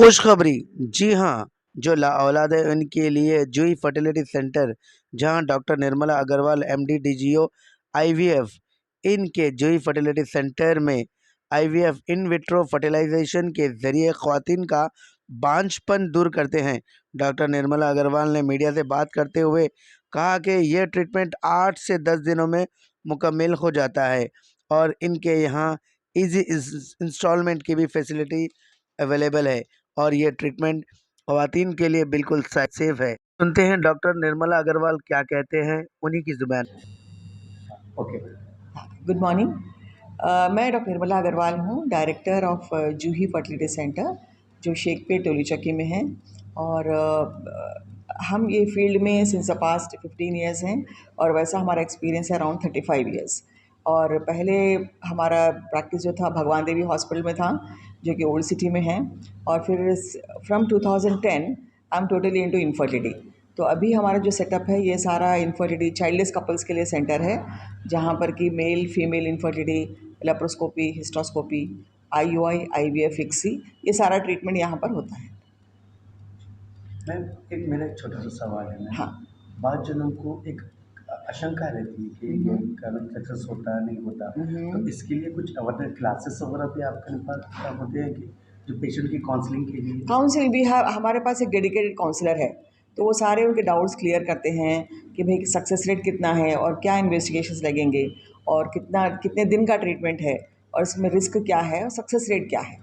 खुशखबरी। जी हाँ, जो लाऔलाद है उनके लिए जूही फर्टिलिटी सेंटर, जहां doctor Nirmala Agarwal MD DGO IVF, इनके जूही फर्टिलिटी सेंटर में आईवीएफ इन विट्रो फर्टिलाइजेशन के जरिए ख्वातीन का बांझपन दूर करते हैं। डॉक्टर निर्मला अग्रवाल ने मीडिया से बात करते हुए कहा कि यह ट्रीटमेंट 8 से 10 दिनों में मुकम्मल हो जाता है और इनके यहाँ इजी इंस्टॉलमेंट की भी फैसिलिटी अवेलेबल है और ये ट्रीटमेंट ख़वातीन के लिए बिल्कुल सेफ है। सुनते हैं डॉक्टर निर्मला अग्रवाल क्या कहते हैं, उन्हीं की ज़ुबान। Okay, good morning. मैं डॉक्टर निर्मला अग्रवाल हूँ, director of Juhi fertility centre, जो शेखपेट टोली चक्की में है। और हम ये फील्ड में सिंस द पास्ट 15 ईयर्स हैं और वैसा हमारा एक्सपीरियंस है अराउंड 35 ईयर्स। और पहले हमारा प्रैक्टिस जो था भगवान देवी हॉस्पिटल में था, जो कि ओल्ड सिटी में है। और फिर from 2010 I am totally into infertility. तो अभी हमारा जो सेटअप है ये सारा इनफर्टिलिटी चाइल्डलेस कपल्स के लिए सेंटर है, जहाँ पर कि male female infertility, laparoscopy, hysteroscopy, IUI, IVF, ICSI, ये सारा ट्रीटमेंट यहाँ पर होता है। मैम, एक मेरा एक छोटा सा सवाल है मैम। हाँ। बहुत जनों को एक आशंका रहती है कि ये कर्म सक्सेस होता नहीं होता, तो इसके लिए कुछ अवेयरनेस क्लासेस वगैरह भी आपके पास होते हैं कि जो पेशेंट की काउंसलिंग के लिए? काउंसलिंग भी हमारे पास एक डेडिकेटेड काउंसलर है, तो वो सारे उनके डाउट्स क्लियर करते हैं कि भाई सक्सेस रेट कितना है और क्या इन्वेस्टिगेशंस लगेंगे और कितने दिन का ट्रीटमेंट है और इसमें रिस्क क्या है और सक्सेस रेट क्या है।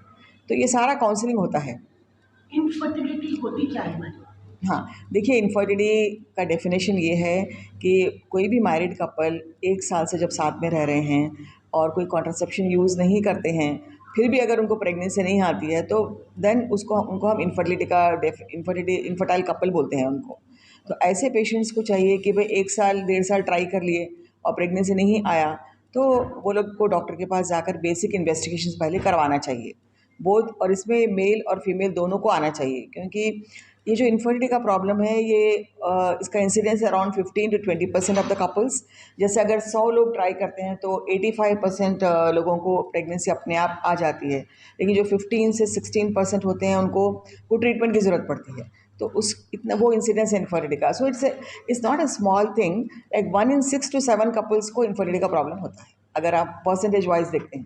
तो ये सारा काउंसलिंग होता है। इनफर्टिलिटी होती क्या है मैम? हाँ, देखिए, इनफर्टिलिटी का डेफिनेशन ये है कि कोई भी मैरिड कपल 1 साल से जब साथ में रह रहे हैं और कोई कॉन्ट्रासेप्शन यूज़ नहीं करते हैं, फिर भी अगर उनको प्रेगनेंसी नहीं आती है, तो देन उनको हम इनफर्टाइल कपल बोलते हैं उनको। तो ऐसे पेशेंट्स को चाहिए कि भाई 1 साल 1.5 साल ट्राई कर लिए और प्रेगनेंसी नहीं आया, तो वो लोग को डॉक्टर के पास जाकर बेसिक इन्वेस्टिगेशंस पहले करवाना चाहिए बोथ। और इसमें मेल और फीमेल दोनों को आना चाहिए, क्योंकि ये जो इनफर्टिलिटी का प्रॉब्लम है ये इसका incidence around 15 to 20% of the couples. जैसे अगर 100 लोग ट्राई करते हैं तो 85% लोगों को प्रेगनेंसी अपने आप आ जाती है, लेकिन जो 15 से 16% होते हैं उनको वो ट्रीटमेंट की ज़रूरत पड़ती है। तो उस इतना वो इंसिडेंस है इनफर्टिलिटी का। So it's not a small thing. Like 1 in 6 to 7 couples को इनफर्टिलिटी का प्रॉब्लम होता है, अगर आप परसेंटेज वाइज देखते हैं।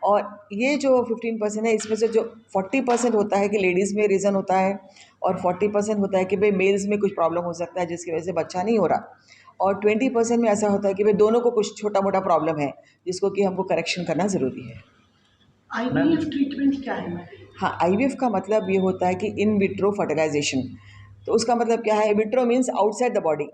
और ये जो 15% है, इसमें से जो 40% होता है कि लेडीज़ में रीज़न होता है और 40% होता है कि भाई मेल्स में कुछ प्रॉब्लम हो सकता है जिसकी वजह से बच्चा नहीं हो रहा, और 20% में ऐसा होता है कि भाई दोनों को कुछ छोटा मोटा प्रॉब्लम है जिसको कि हमको करेक्शन करना ज़रूरी है। आईवीएफ ट्रीटमेंट क्या है मैम? हाँ, आईवीएफ का मतलब ये होता है कि इन विट्रो फर्टिलाइजेशन। तो उसका मतलब क्या है? Vitro means outside the body.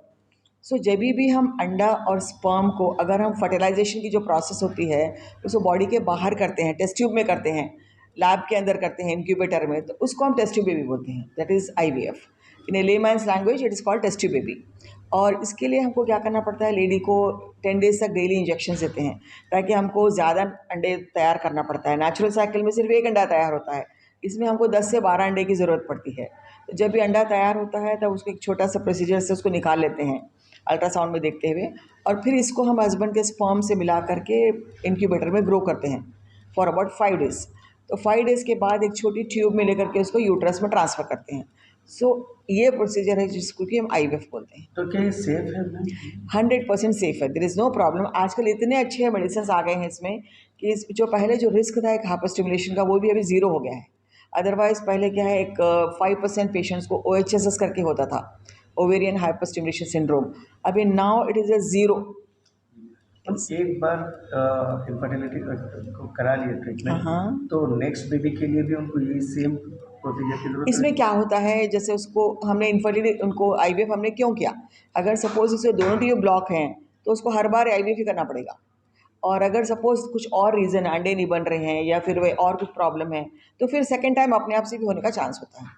So जब भी हम अंडा और स्पर्म को, अगर हम फर्टिलाइजेशन की जो प्रोसेस होती है उसको बॉडी के बाहर करते हैं, टेस्ट ट्यूब में करते हैं, लैब के अंदर करते हैं, इंक्यूबेटर में, तो उसको हम टेस्ट ट्यूब बेबी बोलते हैं। That is IVF. In a layman's language it is called test tube baby. और इसके लिए हमको क्या करना पड़ता है? लेडी को 10 डेज तक डेली इंजेक्शन देते हैं, ताकि हमको ज़्यादा अंडे तैयार करना पड़ता है। नेचुरल साइकिल में सिर्फ 1 अंडा तैयार होता है, इसमें हमको 10 से 12 अंडे की ज़रूरत पड़ती है। तो जब भी अंडा तैयार होता है तब उसको एक छोटा सा प्रोसीजर से उसको निकाल लेते हैं अल्ट्रासाउंड में देखते हुए, और फिर इसको हम हस्बैंड के स्पर्म से मिला करके इंक्यूबेटर में ग्रो करते हैं फॉर अबाउट 5 डेज़। तो 5 डेज़ के बाद एक छोटी ट्यूब में लेकर के उसको यूट्रस में ट्रांसफ़र करते हैं। सो ये प्रोसीजर है जिसको कि हम आईवीएफ बोलते हैं। तो क्या ये सेफ है मैम? 100% सेफ है, देयर इज़ नो प्रॉब्लम। आजकल इतने अच्छे मेडिसिन आ गए हैं इसमें कि इस जो पहले जो रिस्क था एक हाइपर स्टिमुलेशन का, वो भी अभी ज़ीरो हो गया है। अदरवाइज़ पहले क्या है, एक 5% पेशेंट्स को OHSS करके होता था, ओवेरियन हाइपर स्टिमुलेशन सिंड्रोम। अभी now it is a zero. तो एक बार इनफर्टिलिटी को करा लिया ट्रीटमेंट, हाँ। तो नेक्स्ट बेबी के लिए भी उनको यही सेम प्रोसीजर की जरूरत इसमें क्या होता है, जैसे उसको हमने इनफर्टिलिटी उनको आईवीएफ हमने क्यों किया? अगर सपोज़ उसे दोनों ट्यूब ब्लॉक हैं तो उसको हर बार आईवीएफ ही करना पड़ेगा। और अगर सपोज़ कुछ और रीज़न, अंडे नहीं बन रहे हैं या फिर वे और कुछ प्रॉब्लम है, तो फिर सेकंड टाइम अपने आप से भी होने का चांस होता है।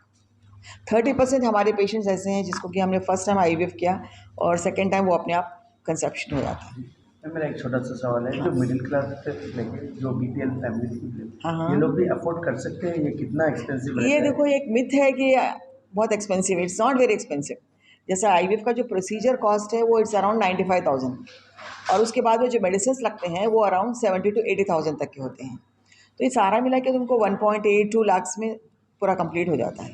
30% हमारे पेशेंट्स ऐसे हैं जिसको कि हमने फर्स्ट टाइम आईवीएफ किया और सेकंड टाइम वो अपने आप कंसेप्शन हो जाता है। मेरा एक छोटा सा सवाल है, जो मिडिल क्लास से लेके जो बीपीएल फैमिली हाँ। ये लोग भी अफोर्ड कर सकते हैं? ये कितना एक्सपेंसिव ये रहता देखो, है? एक मिथ है कि बहुत एक्सपेंसिव है। It's not very expensive. जैसे आईवीएफ का जो प्रोसीजर कॉस्ट है वो इट्स अराउंड 95,000, और उसके बाद वो जो मेडिसिन लगते हैं वो अराउंड 70 to 80,000 तक के होते हैं। तो ये सारा मिला के तुमको 1.82 लाख में पूरा कंप्लीट हो जाता है।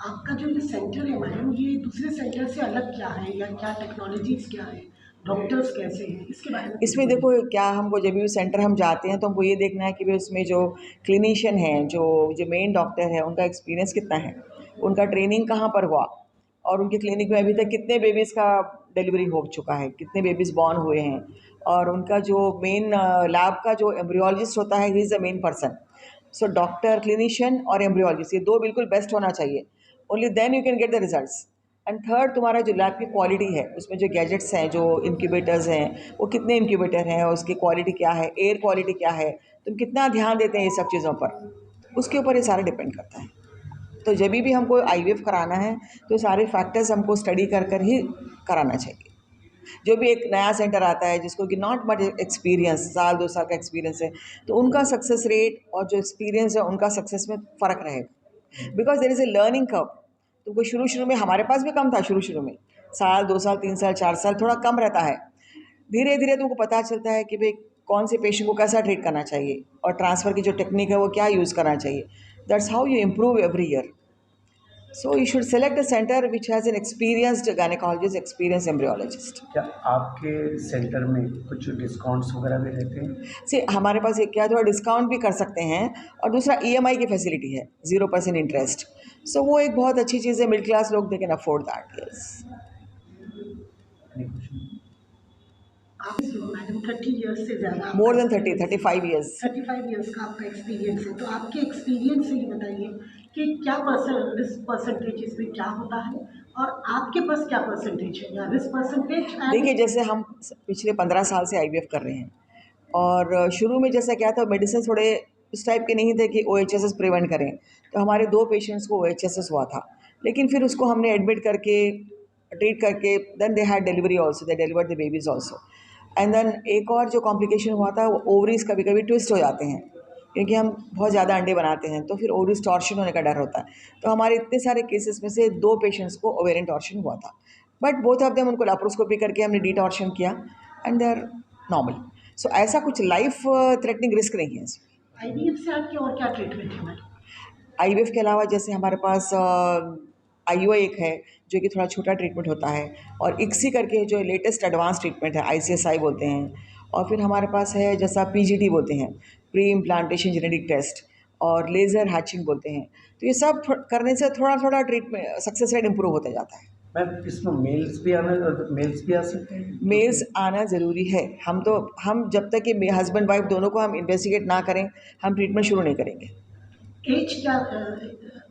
आपका जो ये सेंटर है मैडम, ये दूसरे सेंटर से अलग क्या है, या क्या टेक्नोलॉजीज क्या है, डॉक्टर्स कैसे हैं, इसके बारे में इसमें देखो क्या, हमको जब भी सेंटर हम जाते हैं तो हमको ये देखना है कि भाई उसमें जो क्लिनिशियन हैं, जो जो मेन डॉक्टर है, उनका एक्सपीरियंस कितना है, उनका ट्रेनिंग कहाँ पर हुआ, और उनके क्लिनिक में अभी तक कितने बेबीज़ का डिलीवरी हो चुका है, कितने बेबीज़ बॉर्न हुए हैं, और उनका जो मेन लैब का जो एम्ब्रियोलॉजिस्ट होता है, he is the main person. So doctor, clinician और एम्ब्रियोलॉजिस्ट, ये दो बिल्कुल बेस्ट होना चाहिए। Only then you can get the results. And third, तुम्हारा जो लैब की क्वालिटी है, उसमें जो गैजेट्स हैं, जो इंक्यूबेटर्स हैं, वो कितने इंक्यूबेटर हैं, उसकी क्वालिटी क्या है, एयर क्वालिटी क्या है, तुम कितना ध्यान देते हैं ये सब चीज़ों पर, उसके ऊपर ये सारा डिपेंड करता है। तो जब भी हमको आईवीएफ कराना है तो सारे फैक्टर्स हमको स्टडी कर ही कराना चाहिए। जो भी एक नया सेंटर आता है जिसको कि नॉट मच एक्सपीरियंस, साल 2 साल का एक्सपीरियंस है, तो उनका सक्सेस रेट और जो एक्सपीरियंस है उनका सक्सेस में फ़र्क रहेगा, because there is a learning curve. तुमको शुरू में, हमारे पास भी कम था शुरू में, साल 2 साल 3 साल 4 साल थोड़ा कम रहता है। धीरे धीरे तुमको पता चलता है कि भाई कौन से पेशेंट को कैसा ट्रीट करना चाहिए, और ट्रांसफ़र की जो टेक्निक है वो क्या यूज़ करना चाहिए। That's how you improve every year. So you should select a center which has an experienced gynecologist, experienced embryologist. क्या आपके सेंटर में कुछ डिस्काउंट्स वगैरह भी रहते हैं? से हमारे पास एक क्या थोड़ा डिस्काउंट भी कर सकते हैं, और दूसरा ईएमआई की फैसिलिटी है, 0% इंटरेस्ट। सो वो एक बहुत अच्छी चीज़ है, मिडिल क्लास लोग they can afford that. Yes. आप मैडम 30 ईयर्स से ज़्यादा, मोर देन 35 ईयर्स। 35 ईयर्स का आपका एक्सपीरियंस है, तो आपके एक्सपीरियंस से ये बताइए कि क्या रिस्क परसेंटेज इसमें क्या होता है, और आपके पास क्या परसेंटेज है, या रिस्क परसेंटेज? देखिए, जैसे हम पिछले 15 साल से आईवीएफ कर रहे हैं, और शुरू में जैसा क्या था, मेडिसिन थोड़े इस टाइप के नहीं थे कि ओएचएसएस प्रिवेंट करें, तो हमारे 2 पेशेंट्स को ओएचएसएस हुआ था, लेकिन फिर उसको हमने एडमिट करके ट्रीट करके then they had delivery also, they delivered the babies also. And then एक और जो कॉम्प्लिकेशन हुआ था, वो ओवरीज कभी कभी ट्विस्ट हो जाते हैं, क्योंकि हम बहुत ज़्यादा अंडे बनाते हैं, तो फिर ओवरीज टॉर्शन होने का डर होता है। तो हमारे इतने सारे केसेस में से 2 पेशेंट्स को ओवेरियन टॉर्शन हुआ था, बट बोथ ऑफ देम उनको लैप्रोस्कोपी करके हमने डीटॉर्शन किया एंड दे आर नॉर्मल। सो ऐसा कुछ लाइफ थ्रेटनिंग रिस्क नहीं है इसमें। आईवीएफ से आपके और क्या ट्रीटमेंट है मैडम? आईवीएफ के अलावा जैसे हमारे पास आईयूआई एक है, जो कि थोड़ा छोटा ट्रीटमेंट होता है, और इक्सी करके जो लेटेस्ट एडवांस ट्रीटमेंट है, आईसीएसआई बोलते हैं, और फिर हमारे पास है जैसा पीजीटी बोलते हैं, प्री इम्प्लांटेशन जेनेटिक टेस्ट, और लेज़र हैचिंग बोलते हैं। तो ये सब करने से थोड़ा थोड़ा ट्रीटमेंट सक्सेस रेट इम्प्रूव होता जाता है। मैम, इसमें मेल्स भी आ सकते हैं? मेल्स आना ज़रूरी है। हम जब तक कि हस्बैंड वाइफ दोनों को हम इन्वेस्टिगेट ना करें, हम ट्रीटमेंट शुरू नहीं करेंगे। एज क्या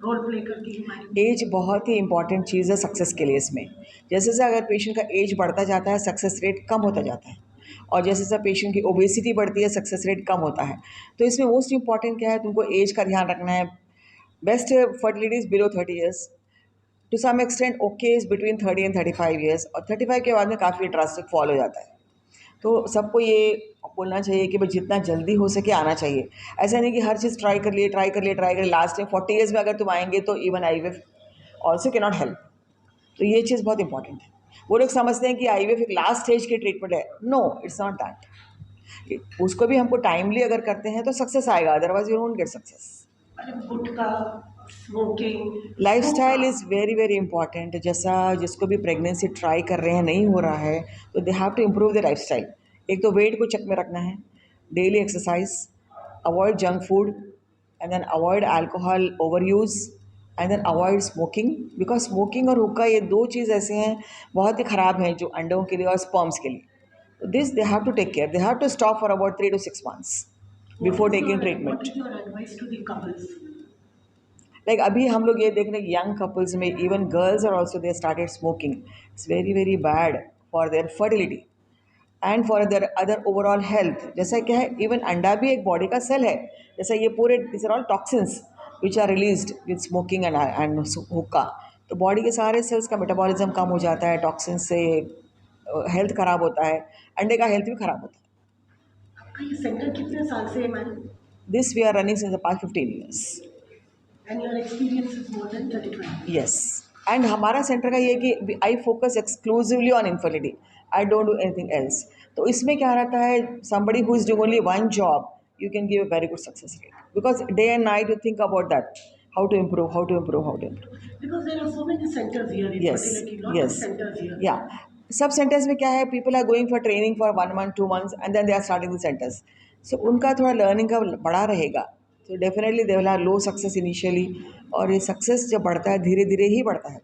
रोल प्ले करती है मैडम? एज बहुत ही इंपॉर्टेंट चीज़ है सक्सेस के लिए। इसमें जैसे जैसे अगर पेशेंट का एज बढ़ता जाता है, सक्सेस रेट कम होता जाता है, और जैसे जैसे पेशेंट की ओबेसिटी बढ़ती है, सक्सेस रेट कम होता है। तो इसमें मोस्ट इंपॉर्टेंट क्या है, तुमको एज का ध्यान रखना है। Best fertility is below 30 years, to some extent okay is between 30 and 35 years, और 35 के बाद में काफ़ी ड्रास्टिक फॉल हो जाता है। तो सबको ये बोलना चाहिए कि भाई जितना जल्दी हो सके आना चाहिए। ऐसा नहीं कि हर चीज़ ट्राई कर लिए, लास्ट में 40 ईयर्स में अगर तुम आएंगे तो even IVF also can not help. तो ये चीज़ बहुत इंपॉर्टेंट है। वो लोग समझते हैं कि आईवीएफ एक लास्ट स्टेज की ट्रीटमेंट है। No, it's not that. उसको भी हमको टाइमली अगर करते हैं तो सक्सेस आएगा, otherwise you won't get success. Gutkha, smoking, lifestyle is very very important. जैसा जिसको भी प्रेगनेंसी ट्राई कर रहे हैं, नहीं हो रहा है, तो they have to improve the lifestyle. एक तो वेट को चेक में रखना है, daily exercise, avoid junk food, and then avoid alcohol over use, and then avoid smoking. Because smoking और हुक्का, ये 2 चीज़ ऐसे हैं बहुत ही ख़राब हैं, जो अंडों के लिए और स्पर्म्स के लिए। तो this they have to take care, they have to stop for about 3 to 6 months before taking treatment. What is your advice to the couples? Like अभी हम लोग ये देख रहे हैं यंग कपल्स में, even girls are also they started smoking. It's very very bad for their fertility and for their other overall health. जैसा क्या है, इवन अंडा भी एक बॉडी का सेल है। जैसा ये पूरे this are all toxins which are released with smoking and hookah. तो बॉडी के सारे सेल्स का मेटाबॉलिज्म कम हो जाता है, टॉक्सिन से हेल्थ ख़राब होता है, अंडे का हेल्थ भी ख़राब होता है। आपका ये सेंटर कितने साल से है madam? This we are running since the past 15 years। And your experience is more than 35? Yes. And हमारा सेंटर का ये है कि I focus exclusively on infertility, I don't do anything else. तो इसमें क्या रहता है, somebody who is doing only one job, you can give a very good success rate, because day and night you think about that, how to improve, how to improve, how to improve. Because there are so many centers here in Yes, fertility, lot of yes, centers here. yeah. सब centres में क्या है, people are going for training for 1 month 2 months and then they are starting the centres. So उनका थोड़ा learning का बड़ा रहेगा, तो definitely they will have low success initially, और ये सक्सेस जब बढ़ता है धीरे धीरे ही बढ़ता है.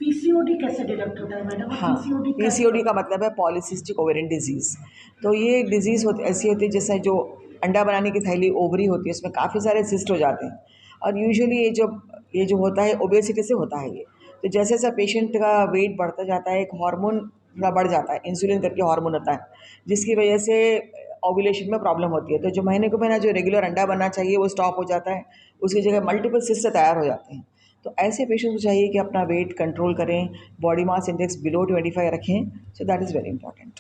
पीसीओडी कैसे डिटेक्ट होता है मैडम? हाँ, पीसीओडी पीसीओडी का मतलब है पॉलीसिस्टिक ओवेरियन डिजीज़. तो ये एक डिजीज़ होती ऐसी होती है जैसे जो अंडा बनाने की थैली ओवरी होती है, उसमें काफ़ी सारे सिस्ट हो जाते हैं. और यूजुअली ये जो होता है ओबेसिटी से होता है ये. तो जैसे जैसे पेशेंट का वेट बढ़ता जाता है, एक हार्मोन थोड़ा बढ़ जाता है, इंसुलिन करके हार्मोन होता है, जिसकी वजह से ओव्यूलेशन में प्रॉब्लम होती है. तो जो महीने को महीना जो रेगुलर अंडा बनना चाहिए वो स्टॉप हो जाता है, उसकी जगह मल्टीपल सिस्ट तैयार हो जाते हैं. तो ऐसे पेशेंट को चाहिए कि अपना वेट कंट्रोल करें, बॉडी मास इंडेक्स बिलो 25 रखें. So that is very important.